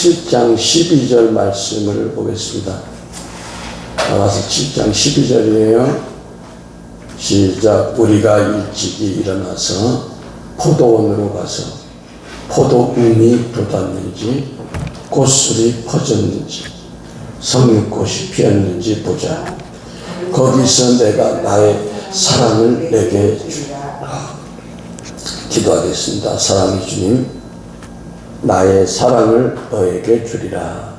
7장 12절 말씀을 보겠습니다. 나가서 7장 12절이에요. 시작. 우리가 일찍이 일어나서 포도원으로 가서 포도움이 돋았는지 꽃술이 퍼졌는지 성육꽃이 피었는지 보자. 거기서 내가 나의 사랑을 내게 주라. 기도하겠습니다. 사랑의 주님, 나의 사랑을 너에게 주리라.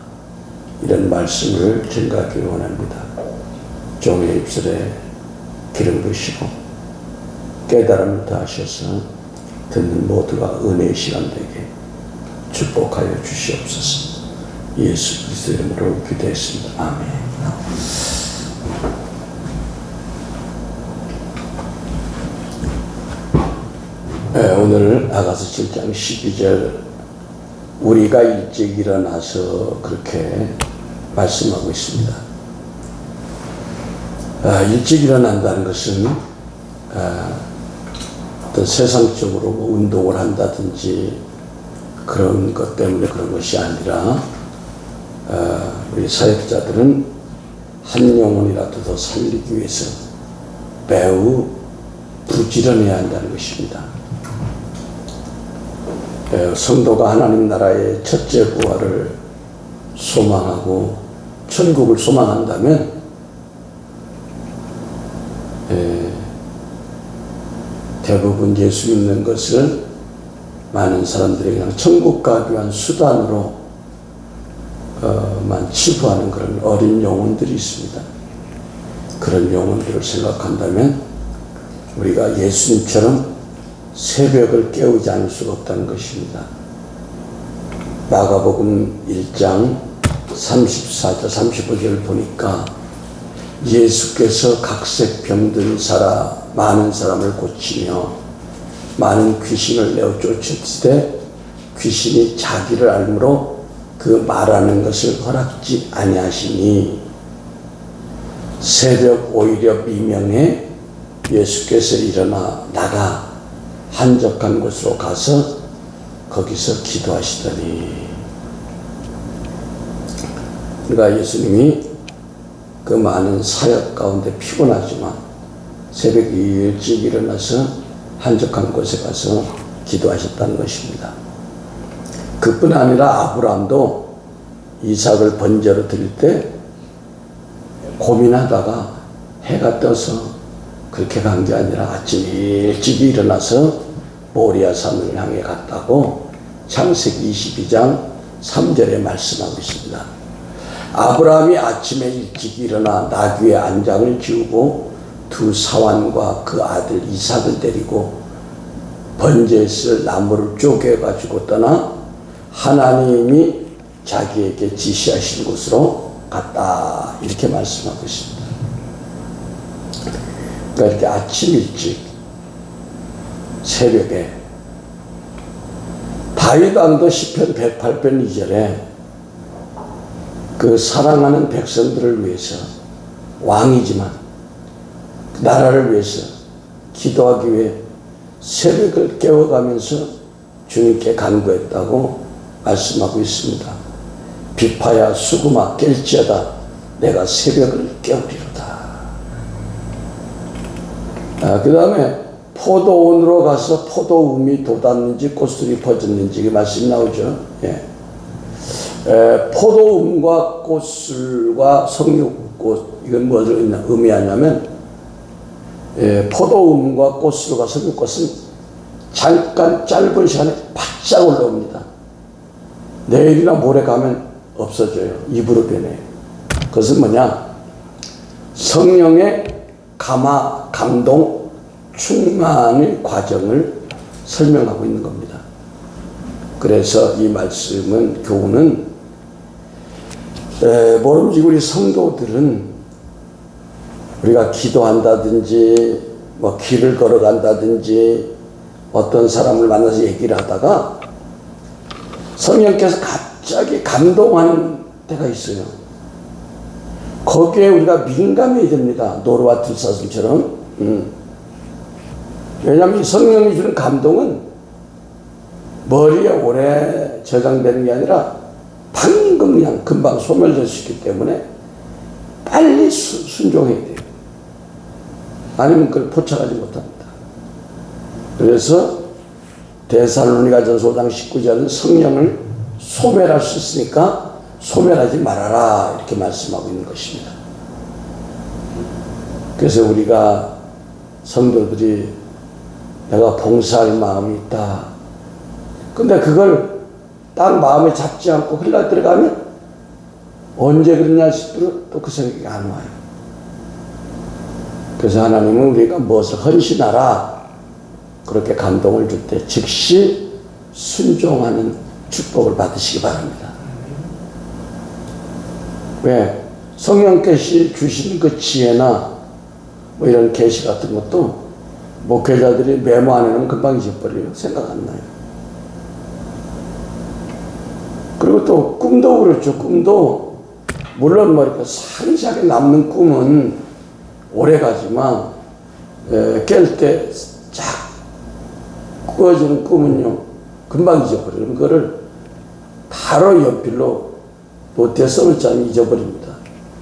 이런 말씀을 증가하기 원합니다. 종의 입술에 기름 부으시고 깨달음을 더하셔서 듣는 모두가 은혜의 시간 되게 축복하여 주시옵소서. 예수 그리스도 이름으로 기도했습니다. 아멘. 네, 오늘 아가서 7장 12절 우리가 일찍 일어나서 그렇게 말씀하고 있습니다. 일찍 일어난다는 것은 어떤 세상적으로 운동을 한다든지 그런 것 때문에 그런 것이 아니라 우리 사역자들은 한 영혼이라도 더 살리기 위해서 매우 부지런해야 한다는 것입니다. 성도가 하나님 나라의 첫째 부활을 소망하고 천국을 소망한다면 대부분 예수 믿는 것을 많은 사람들이 그냥 천국 가기 위한 수단으로 만 치부하는 그런 어린 영혼들이 있습니다. 그런 영혼들을 생각한다면 우리가 예수님처럼 새벽을 깨우지 않을 수가 없다는 것입니다. 마가복음 1장 34절 35절 보니까 예수께서 각색 병든 많은 사람을 고치며 많은 귀신을 내어 쫓을 때 귀신이 자기를 알므로 그 말하는 것을 허락지 아니하시니 새벽 오히려 미명에 예수께서 일어나 나가 한적한 곳으로 가서 거기서 기도하시더니, 그러니까 예수님이 그 많은 사역 가운데 피곤하지만 새벽 일찍 일어나서 한적한 곳에 가서 기도하셨다는 것입니다. 그뿐 아니라 아브라함도 이삭을 번제로 드릴 때 고민하다가 해가 떠서 그렇게 간 게 아니라 아침 일찍 일어나서 모리아 산을 향해 갔다고 창세기 22장 3절에 말씀하고 있습니다. 아브라함이 아침에 일찍 일어나 나귀의 안장을 지우고 두 사환과 그 아들 이삭을 데리고 번제에 쓸 나무를 쪼개가지고 떠나 하나님이 자기에게 지시하신 곳으로 갔다. 이렇게 말씀하고 있습니다. 그러니까 이렇게 아침 일찍 새벽에 다윗 왕도 시편 108편 2절에 그 사랑하는 백성들을 위해서 왕이지만 나라를 위해서 기도하기 위해 새벽을 깨워가면서 주님께 간구했다고 말씀하고 있습니다. 비파야 수구마 깰지어다 내가 새벽을 깨우리로다. 그 다음에 포도원으로 가서 포도움이 돋았는지 꽃술이 퍼졌는지 이 말씀이 나오죠. 포도움과 꽃술과 성육꽃, 이건 무엇을 의미하냐면 포도움과 꽃술과 성육꽃은 잠깐 짧은 시간에 바짝 올라옵니다. 내일이나 모레 가면 없어져요. 입으로 변해요. 그것은 뭐냐? 성령의 감동, 충만의 과정을 설명하고 있는 겁니다. 그래서 이 말씀은, 교훈은 모름지기 우리 성도들은 우리가 기도한다든지 뭐 길을 걸어간다든지 어떤 사람을 만나서 얘기를 하다가 성령께서 갑자기 감동하는 때가 있어요. 거기에 우리가 민감해야 됩니다. 노루와 들사슴처럼. 왜냐하면 성령이 주는 감동은 머리에 오래 저장되는 게 아니라 방금 그냥 금방 소멸될 수 있기 때문에 빨리 순종해야 돼요. 아니면 그걸 포착하지 못합니다. 그래서 데살로니가전서 5장 19절은 성령을 소멸할 수 있으니까 소멸하지 말아라 이렇게 말씀하고 있는 것입니다. 그래서 우리가 성도들이 내가 봉사할 마음이 있다. 근데 그걸 딱 마음에 잡지 않고 흘러 들어가면 언제 그러냐 싶도록 또 그 생각이 안 와요. 그래서 하나님은 우리가 무엇을 헌신하라 그렇게 감동을 줄 때 즉시 순종하는 축복을 받으시기 바랍니다. 왜? 성령께서 주시는 그 지혜나 뭐 이런 계시 같은 것도 목회자들이 메모 안 해놓으면 금방 잊어버려요. 생각 안 나요. 그리고 또 꿈도 그렇죠. 꿈도 물론 뭐 이렇게 상세하게 남는 꿈은 오래 가지만 깰 때 쫙 꾸어지는 꿈은요 금방 잊어버려요. 그거를 바로 연필로 노트에 써놓지 않으면 잊어버립니다.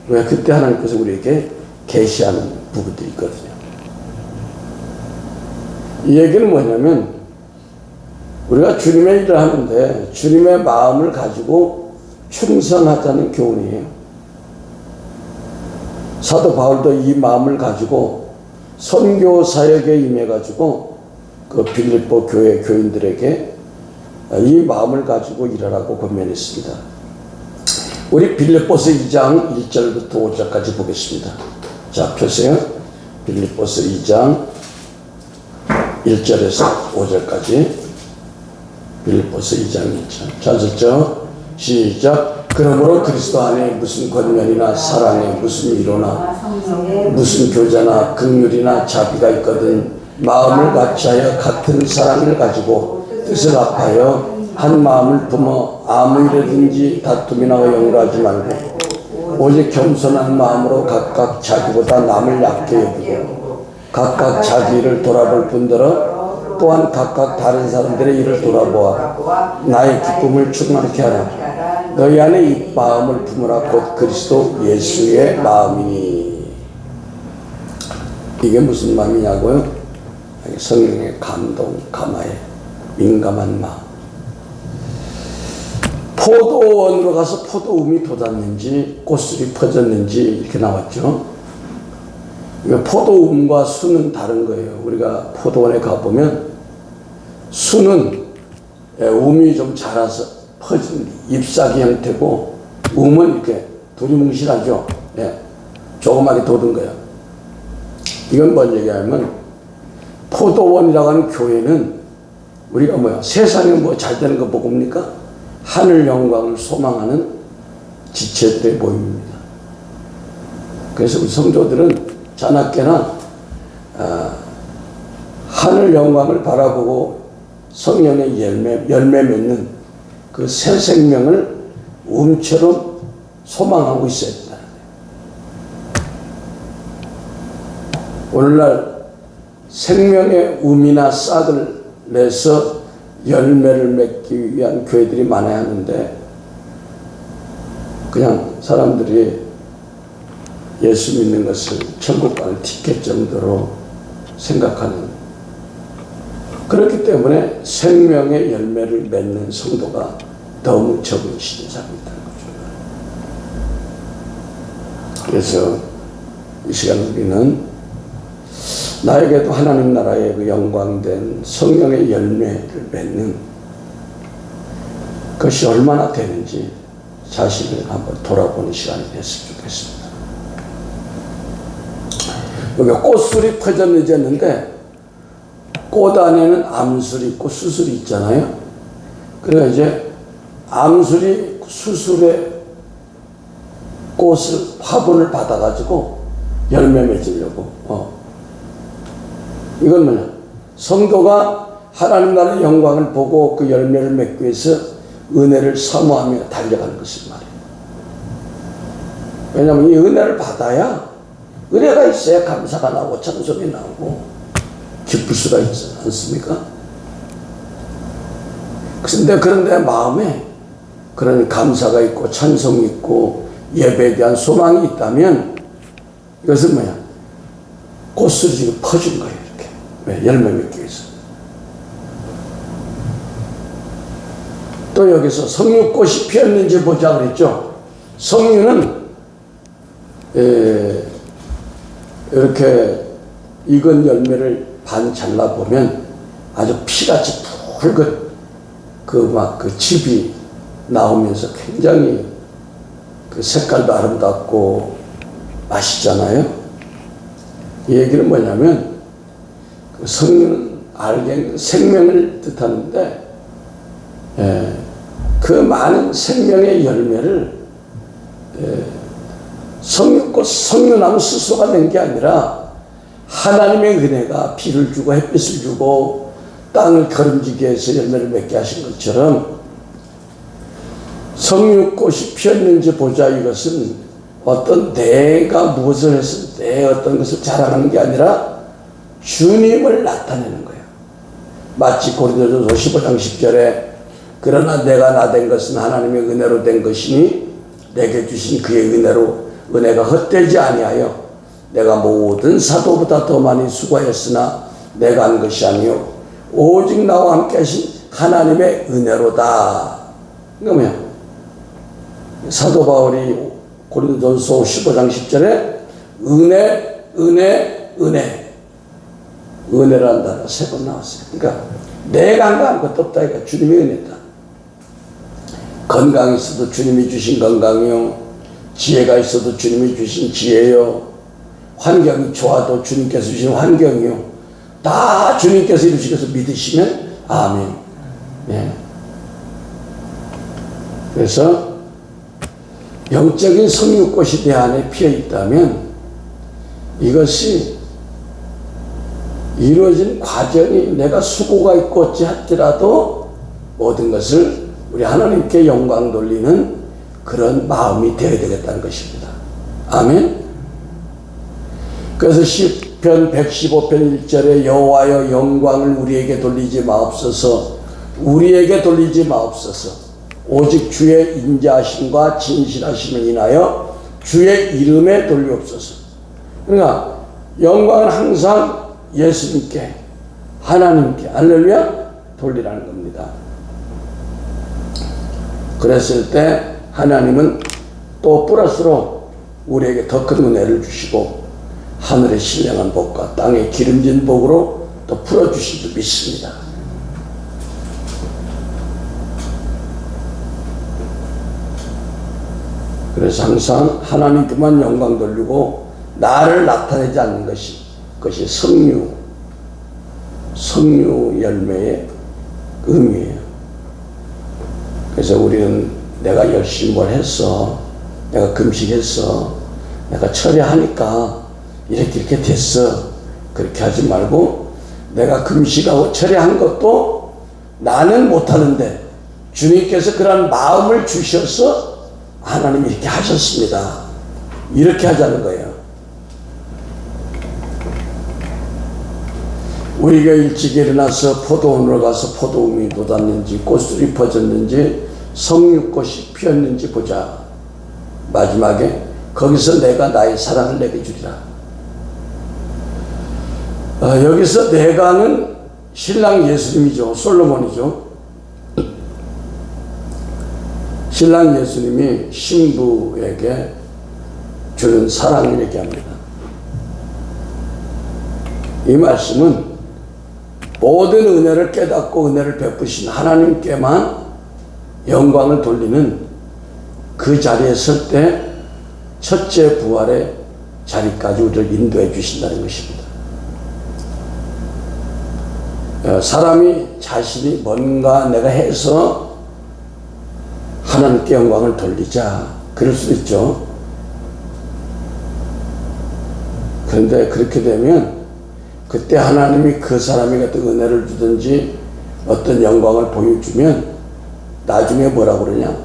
왜? 그때 하나님께서 우리에게 계시하는 부분들이 있거든요. 이 얘기는 뭐냐면 우리가 주님의 일을 하는데 주님의 마음을 가지고 충성하자는 교훈이에요. 사도 바울도 이 마음을 가지고 선교 사역에 임해가지고 그 빌립보 교회 교인들에게 이 마음을 가지고 일하라고 권면했습니다. 우리 빌립보서 2장 1절부터 5절까지 보겠습니다. 자, 펴세요. 빌립보서 2장 1절에서 5절까지. 빌립보서 2장 1절. 잘 듣죠? 시작. 그러므로 그리스도 안에 무슨 권면이나 사랑에 무슨 위로나 무슨 교제나 긍휼이나 자비가 있거든 마음을 같이하여 같은 사랑을 가지고 뜻을 합하여 한 마음을 품어 아무 일이든지 다툼이나 의형으로 하지 말고 오직 겸손한 마음으로 각각 자기보다 남을 약게 여기고 각각 자기 일을 돌아볼 뿐더러 또한 각각 다른 사람들의 일을 돌아보아 나의 기쁨을 충만케 하라. 너희 안에 이 마음을 품으라. 곧 그리스도 예수의 마음이니. 이게 무슨 마음이냐고요? 성령의 감동, 감화에 민감한 마음. 포도원으로 가서 포도움이 돋았는지 꽃술이 퍼졌는지 이렇게 나왔죠. 포도움과 수는 다른 거예요. 우리가 포도원에 가보면 수는 움이 좀 자라서 퍼진 잎사귀 형태고 움은 이렇게 두리뭉실하죠. 조그맣게 돋은 거예요. 이건 뭔 얘기하면 포도원이라고 하는 교회는 우리가 뭐야 세상에 뭐 잘 되는 거 뭡니까? 하늘 영광을 소망하는 지체들의 모임입니다. 그래서 우리 성도들은 자나깨나 하늘 영광을 바라보고 성령의 열매 맺는 그 새 생명을 움처럼 소망하고 있어야 된다. 오늘날 생명의 움이나 싹을 내서 열매를 맺기 위한 교회들이 많아야 하는데 그냥 사람들이 예수 믿는 것을 천국 가는 티켓 정도로 생각하는, 그렇기 때문에 생명의 열매를 맺는 성도가 너무 적은 시대에 살고 있다는 거죠. 그래서 이 시간 우리는 나에게도 하나님 나라의 그 영광된 성령의 열매를 맺는 것이 얼마나 되는지 자신을 한번 돌아보는 시간이 됐으면 좋겠습니다. 여기 꽃술이 퍼졌는지 했는데 꽃 안에는 암술이 있고 수술이 있잖아요. 그러니까 이제 암술이 수술의 꽃을 화분을 받아가지고 열매 맺으려고 이건 뭐냐, 성도가 하나님 나라의 영광을 보고 그 열매를 맺기 위해서 은혜를 사모하며 달려가는 것을 말이에요. 왜냐하면 이 은혜를 받아야, 은혜가 있어야 감사가 나오고 찬송이 나오고 기쁠 수가 있지 않습니까? 그런데 마음에 그런 감사가 있고 찬송이 있고 예배에 대한 소망이 있다면 이것은 뭐야? 꽃술이 지금 퍼진 거예요. 이렇게. 왜? 열매 맺기 위해서. 또 여기서 석류꽃이 피었는지 보자 그랬죠. 석류는 이렇게 익은 열매를 반 잘라보면 아주 피같이 붉은 그 즙이 나오면서 굉장히 그 색깔도 아름답고 맛있잖아요. 이 얘기는 뭐냐면 그 석류는 생명을 뜻하는데 그 많은 생명의 열매를 석류꽃, 석류나무 스스로가 낸 게 아니라 하나님의 은혜가 비를 주고 햇빛을 주고 땅을 거름지게 해서 열매를 맺게 하신 것처럼 석류꽃이 피었는지 보자. 이것은 어떤 내가 무엇을 했을 때 어떤 것을 자랑하는 게 아니라 주님을 나타내는 거예요. 마치 고린도전서 15장 10절에 그러나 내가 나 된 것은 하나님의 은혜로 된 것이니 내게 주신 그의 은혜가 헛되지 아니하여 내가 모든 사도보다 더 많이 수고하였으나 내가 한 것이 아니요 오직 나와 함께 하신 하나님의 은혜로다. 그러니까 뭐야? 사도 바울이 고린도전서 15장 10절에 은혜라는 단어가 3번 나왔어요. 그러니까 내가 한 거 아무것도 없다. 그러니까 주님의 은혜다. 건강이 있어도 주님이 주신 건강이요, 지혜가 있어도 주님이 주신 지혜요, 환경이 좋아도 주님께서 주신 환경이요, 다 주님께서 이루시면서 믿으시면 아멘. 네. 그래서 영적인 석류꽃이 내 안에 피어 있다면 이것이 이루어진 과정이 내가 수고가 있고 어찌 할지라도 모든 것을 우리 하나님께 영광 돌리는 그런 마음이 되어야 되겠다는 것입니다. 아멘. 그래서 시편 115편 1절에 여호와여 영광을 우리에게 돌리지 마옵소서, 우리에게 돌리지 마옵소서. 오직 주의 인자하심과 진실하심을 인하여 주의 이름에 돌리옵소서. 그러니까 영광은 항상 예수님께, 하나님께, 할렐루야, 돌리라는 겁니다. 그랬을 때 하나님은 또 플러스로 우리에게 더 큰 은혜를 주시고 하늘의 신령한 복과 땅의 기름진 복으로 또 풀어주신 줄 믿습니다. 그래서 항상 하나님께만 영광 돌리고 나를 나타내지 않는 그것이 석류 열매의 의미예요. 그래서 우리는 내가 열심히 뭘 했어, 내가 금식했어, 내가 철회하니까 이렇게 됐어, 그렇게 하지 말고 내가 금식하고 철회한 것도 나는 못하는데 주님께서 그런 마음을 주셔서 하나님이 이렇게 하셨습니다. 이렇게 하자는 거예요. 우리가 일찍 일어나서 포도원으로 가서 포도움이 돋았는지 꽃술이 퍼졌는지 석류꽃이 피었는지 보자. 마지막에 거기서 내가 나의 사랑을 내게 주리라. 여기서 내가는 신랑 예수님이죠. 솔로몬이죠. 신랑 예수님이 신부에게 주는 사랑을 얘기합니다. 이 말씀은 모든 은혜를 깨닫고 은혜를 베푸신 하나님께만 영광을 돌리는 그 자리에 설 때 첫째 부활의 자리까지 우리를 인도해 주신다는 것입니다. 사람이 자신이 뭔가 내가 해서 하나님께 영광을 돌리자, 그럴 수도 있죠. 그런데 그렇게 되면 그때 하나님이 그 사람에게 어떤 은혜를 주든지 어떤 영광을 보여주면 나중에 뭐라고 그러냐?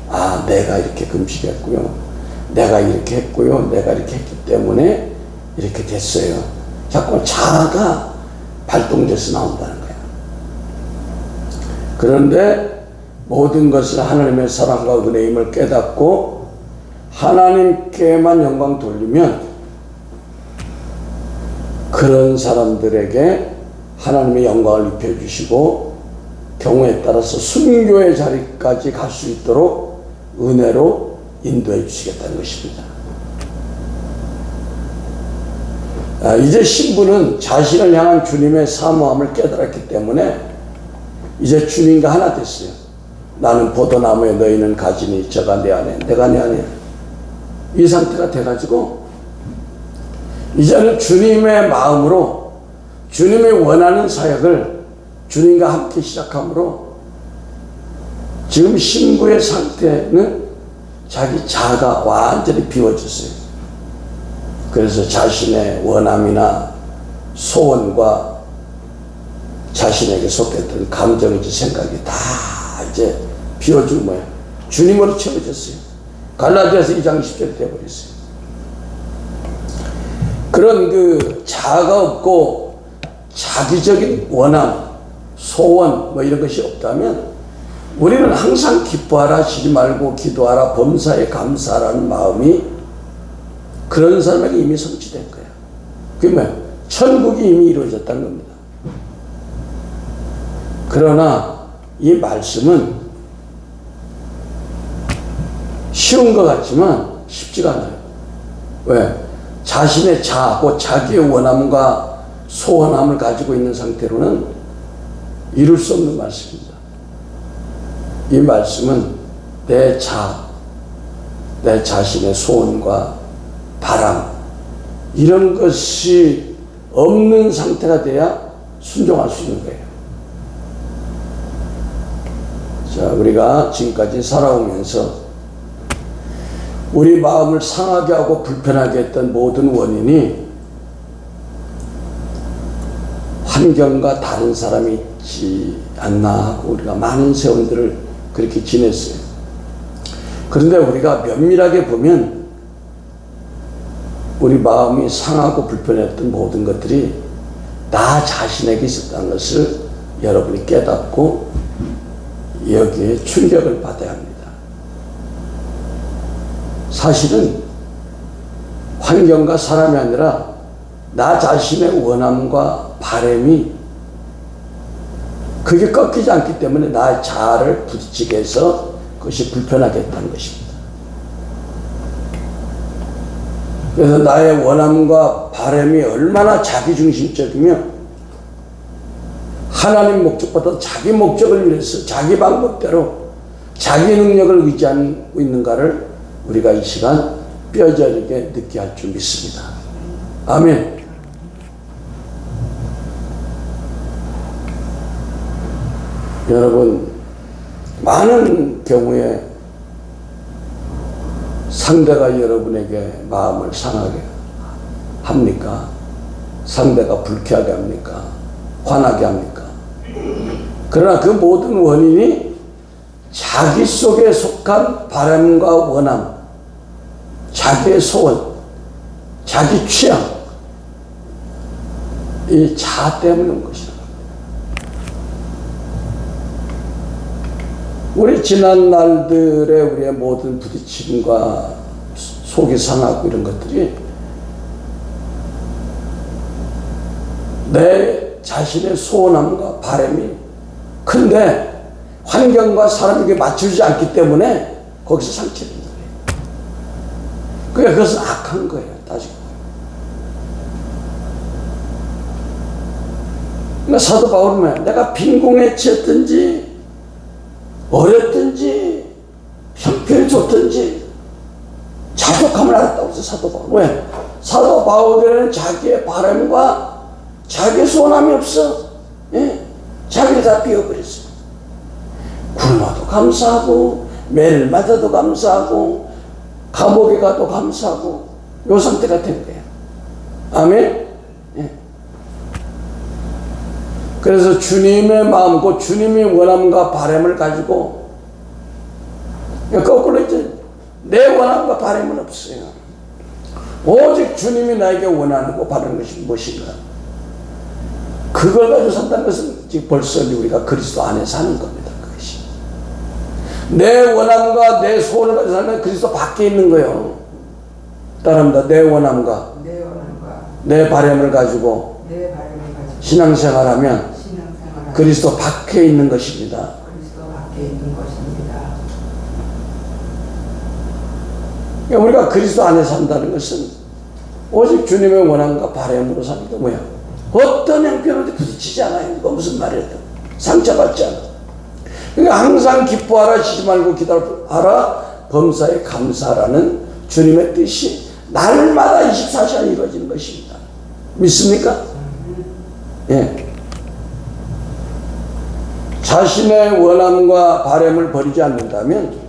아, 내가 이렇게 금식했고요, 내가 이렇게 했고요, 내가 이렇게 했기 때문에 이렇게 됐어요. 자꾸 자아가 발동돼서 나온다는 거예요. 그런데 모든 것을 하나님의 사랑과 은혜임을 깨닫고 하나님께만 영광 돌리면 그런 사람들에게 하나님의 영광을 입혀주시고 경우에 따라서 순교의 자리까지 갈 수 있도록 은혜로 인도해 주시겠다는 것입니다. 이제 신부는 자신을 향한 주님의 사모함을 깨달았기 때문에 이제 주님과 하나 됐어요. 나는 포도나무에 너희는 가지니 저가 내 안에 내가 내 안에 이 상태가 돼가지고 이제는 주님의 마음으로 주님이 원하는 사역을 주님과 함께 시작함으로 지금 신부의 상태는 자기 자아가 완전히 비워졌어요. 그래서 자신의 원함이나 소원과 자신에게 속했던 감정이지 생각이 다 이제 비워지고 뭐야 주님으로 채워졌어요. 갈라디아서 2장 10절이 되어버렸어요. 그런 그 자아가 없고 자기적인 원함, 소원 뭐 이런 것이 없다면 우리는 항상 기뻐하라, 쉬지 말고 기도하라, 범사에 감사하라는 마음이 그런 사람에게 이미 성취된 거야. 그게 뭐야? 천국이 이미 이루어졌다는 겁니다. 그러나 이 말씀은 쉬운 것 같지만 쉽지가 않아요. 왜? 자신의 자아, 곧 자기의 원함과 소원함을 가지고 있는 상태로는 이룰 수 없는 말씀입니다. 이 말씀은 내 자아, 내 자신의 소원과 바람 이런 것이 없는 상태가 돼야 순종할 수 있는 거예요. 자, 우리가 지금까지 살아오면서 우리 마음을 상하게 하고 불편하게 했던 모든 원인이 환경과 다른 사람이 있지 않나 하고 우리가 많은 세월들을 그렇게 지냈어요. 그런데 우리가 면밀하게 보면 우리 마음이 상하고 불편했던 모든 것들이 나 자신에게 있었다는 것을 여러분이 깨닫고 여기에 충격을 받아야 합니다. 사실은 환경과 사람이 아니라 나 자신의 원함과 바람이 그게 꺾이지 않기 때문에 나의 자아를 부딪히게 해서 그것이 불편하게 했다는 것입니다. 그래서 나의 원함과 바람이 얼마나 자기중심적이며 하나님 목적보다 자기 목적을 위해서 자기 방법대로 자기 능력을 의지하고 있는가를 우리가 이 시간 뼈저리게 느끼게 할 줄 믿습니다. 아멘. 여러분, 많은 경우에 상대가 여러분에게 마음을 상하게 합니까? 상대가 불쾌하게 합니까? 화나게 합니까? 그러나 그 모든 원인이 자기 속에 속한 바람과 원함, 자기의 소원, 자기 취향, 이 자아 때문에 온 것이다. 우리 지난 날들의 우리의 모든 부딪힘과 속이 상하고 이런 것들이 내 자신의 소원함과 바람이 큰데 환경과 사람에게 맞추지 않기 때문에 거기서 상처를 입는 거예요. 그러니까 그것은 악한 거예요. 따지고. 그러니까 사도 바울은 뭐야? 내가 빈궁에 치였든지 어렸든지 형편이 좋든지 자족함을 알았다고 해서 사도 바울. 왜? 사도 바울에는 자기의 바람과 자기의 소원함이 없어. 예? 자기를 다 비워버렸어. 굶어도 감사하고 매를 맞아도 감사하고 감옥에 가도 감사하고 요 상태가 된 거예요. 아멘. 예. 그래서 주님의 마음, 곧 주님의 원함과 바람을 가지고 거꾸로 이제 내 원함과 바람은 없어요. 오직 주님이 나에게 원하고 바라는 것이 무엇인가? 그걸 가지고 산다는 것은 지금 벌써 우리가 그리스도 안에 사는 겁니다. 그것이. 내 원함과 내 소원을 가지고 사는 그리스도 밖에 있는 거예요. 따라합니다. 내 원함과 내 바람을 가지고 신앙생활하면 그리스도 밖에 있는 것입니다. 우리가 그리스도 안에 산다는 것은 오직 주님의 원함과 바람으로 사는 게 뭐야? 어떤 형편에도 부딪히지 않아요. 이거 무슨 말이에요? 상처받지 않아. 그러니까 항상 기뻐하라, 쉬지 말고 기다려하라, 범사에 감사하라는 주님의 뜻이 날마다 24시간 이루어지는 것입니다. 믿습니까? 예. 자신의 원함과 바람을 버리지 않는다면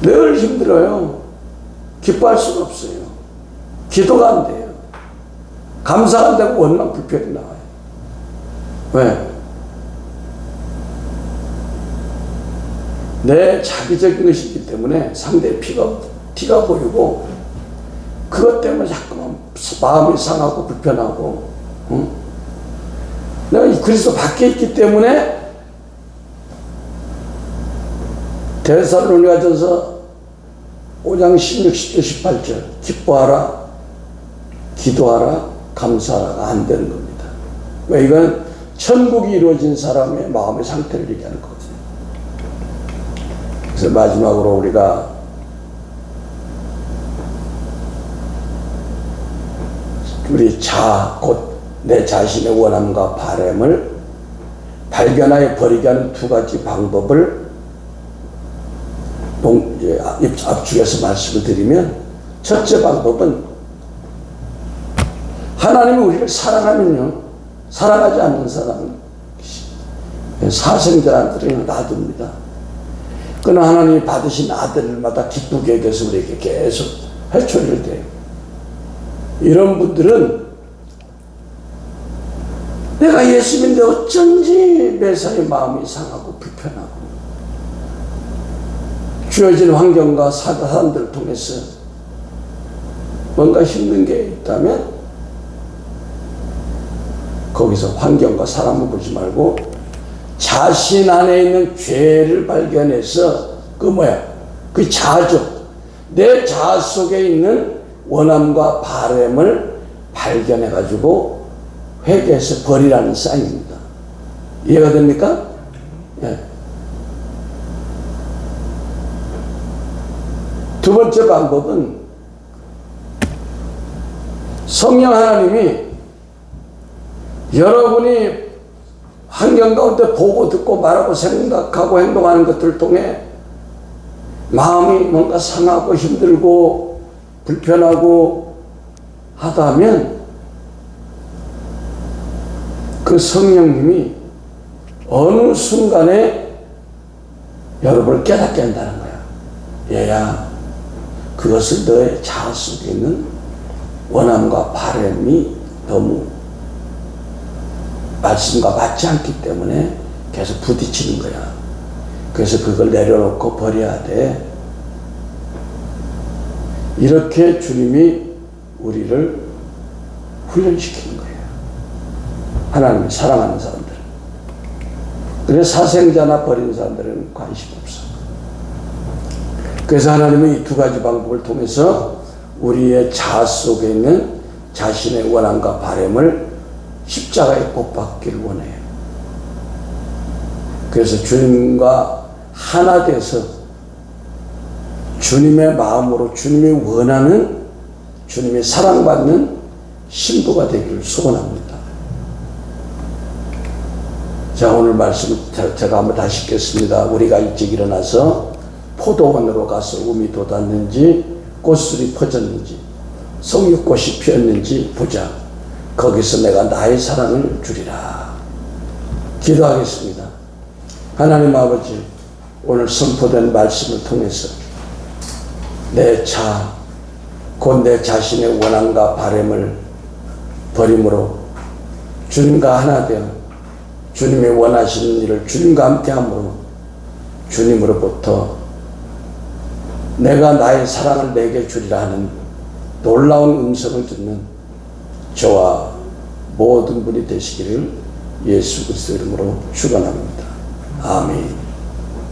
늘 힘들어요. 기뻐할 수가 없어요. 기도가 안 돼요. 감사가 안 되고 원망 불평이 나와요. 왜? 내 자기적인 것이기 때문에 상대의 티가 보이고 그것 때문에 자꾸만 마음이 상하고 불편하고, 응? 내가 이 그리스도 밖에 있기 때문에 데살로니가전서 5장 16, 17, 18절 기뻐하라, 기도하라, 감사하라가 안 되는 겁니다. 왜? 이건 천국이 이루어진 사람의 마음의 상태를 얘기하는 거거든요. 그래서 마지막으로 우리가 우리 곧 내 자신의 원함과 바람을 발견하여 버리게 하는 두 가지 방법을 앞쪽에서 말씀을 드리면, 첫째 방법은 하나님이 우리를 사랑하면요, 사랑하지 않는 사람은 사생자들을 놔둡니다. 그러나 하나님이 받으신 아들마다 기쁘게 여겨서 우리에게 계속 회초리를 대요. 이런 분들은 내가 예수님인데 어쩐지 매사에 마음이 상하고 불편하고 주어진 환경과 사람들을 통해서 뭔가 힘든 게 있다면 거기서 환경과 사람을 보지 말고 자신 안에 있는 죄를 발견해서 그 자아죠. 내 자아 속에 있는 원함과 바람을 발견해가지고 회개해서 버리라는 사인입니다. 이해가 됩니까? 예. 두 번째 방법은 성령 하나님이 여러분이 환경 가운데 보고 듣고 말하고 생각하고 행동하는 것들을 통해 마음이 뭔가 상하고 힘들고 불편하고 하다면 그 성령님이 어느 순간에 여러분을 깨닫게 한다는 거야. 얘야, 그것은 너의 자아 속에 있는 원함과 바람이 너무 말씀과 맞지 않기 때문에 계속 부딪히는 거야. 그래서 그걸 내려놓고 버려야 돼. 이렇게 주님이 우리를 훈련시키는 거예요. 하나님이 사랑하는 사람들은. 그래서 사생자나 버린 사람들은 관심 없어. 그래서 하나님은 이 두 가지 방법을 통해서 우리의 자아 속에 있는 자신의 원함과 바람을 십자가에 못 박기를 원해요. 그래서 주님과 하나 돼서 주님의 마음으로 주님이 원하는, 주님의 사랑받는 신부가 되기를 소원합니다. 자, 오늘 말씀 제가 한번 다시 읽겠습니다. 우리가 일찍 일어나서 포도원으로 가서 움이 돋았는지 꽃술이 퍼졌는지 성육꽃이 피었는지 보자. 거기서 내가 나의 사랑을 주리라. 기도하겠습니다. 하나님 아버지, 오늘 선포된 말씀을 통해서 내 자, 곧 내 자신의 원함과 바람을 버림으로 주님과 하나 되어 주님이 원하시는 일을 주님과 함께함으로 주님으로부터 내가 나의 사랑을 내게 주리라 하는 놀라운 음성을 듣는 저와 모든 분이 되시기를 예수 그리스도 이름으로 축원합니다. 아멘.